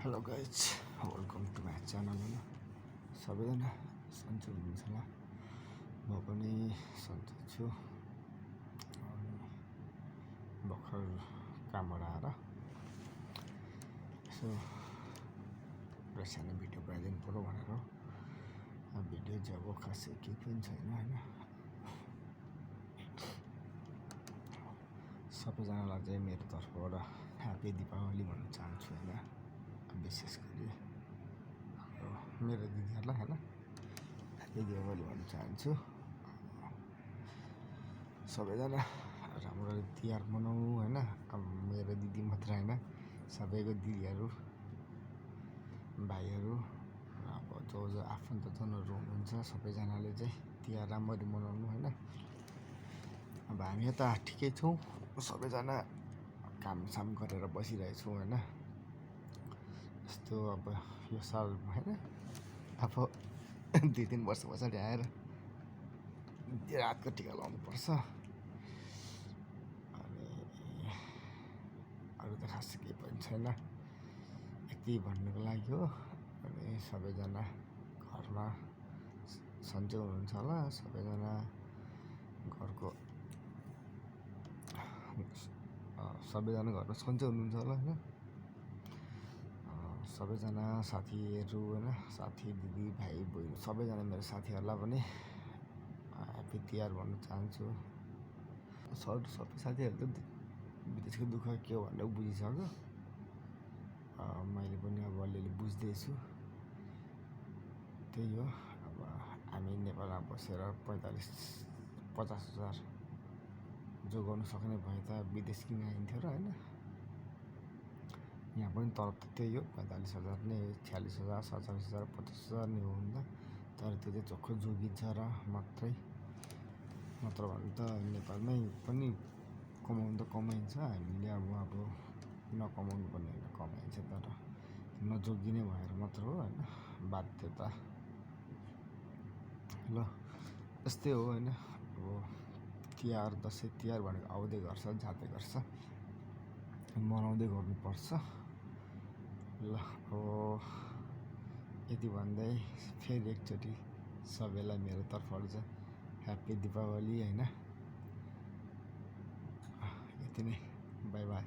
Hello guys, welcome to my channel. होइन सबैजना सन्चै हुनुहुन्छ होला। म पनि सन्चै छु। अनि भर्खर कामबाट आएर यसो एउटा सानो भिडियो बनाइदिनु पऱ्यो भनेर भिडियो चाहिँ अब खासै केही पनि छैन होइन। सबैजनालाई चाहिँ मेरो तर्फबाट ह्याप्पी दीपावली भन्न चाहन्छु होइन। विशेष गरी मेरो दिदीहरूलाई होइन ह्याप्पी दीपावली भन्न चाहन्छु। सबैजना राम्ररी तिहार मनाउनु होइन। अब मेरो दिदी मात्र होइन, सबैको दिदीहरू भाइहरू अब जो आफन्तजनहरू हुनुहुन्छ सबैजनाले चाहिँ तिहार राम्ररी मनाउनु होइन। अब हामी यता ठिकै छौँ, सबैजना कामसाम गरेर बसिरहेछौँ होइन। यस्तो अब यो साल होइन, अब 2-3 वर्ष पछाडि आएर रातको टिका लाउनुपर्छ। अनि अरू त खास केही पनि छैन, यति भन्नुको लागि हो। अनि सबैजना घरमा सन्चै हुनुहुन्छ होला। सबैजना घरमा सन्चै हुनुहुन्छ होला होइन। सबैजना साथीहरू होइन, साथी दिदी भाइ बहिनी सबैजना मेरो साथीहरूलाई पनि ह्याप्पी तिहार भन्न चाहन्छु। सबै साथीहरूले त विदेशको दुःख के हो भनेर बुझिसक्यो। मैले पनि अब अलिअलि बुझ्दैछु। त्यही हो, अब हामी नेपालमा बसेर 50 हजार जोगाउनु सक्ने भए त विदेश किन आइन्थ्यो र होइन। यहाँ पनि तलब त त्यही हो, 45 हजार नै, 46 हजार, 47 हजार, 50 हजार नै हो नि त। तर त्यो चाहिँ चोखो जोगिन्छ र मात्रै, नत्र भने त नेपालमै पनि कमाउनु त कमाइन्छ। हामीले अब नकमाउनु पर्ने होइन, कमाइन्छ तर नजोगिने भएर मात्र हो होइन, बाध्यता। ल यस्तै हो होइन। अब तिहार दसैँ तिहार भनेको आउँदै गर्छ जाँदै गर्छ, मनाउँदै गर्नुपर्छ। ल अब यति भन्दै फेरि एकचोटि सबैलाई मेरो तर्फबाट चाहिँ ह्याप्पी दीपावली होइन। यति नै, बाई बाई।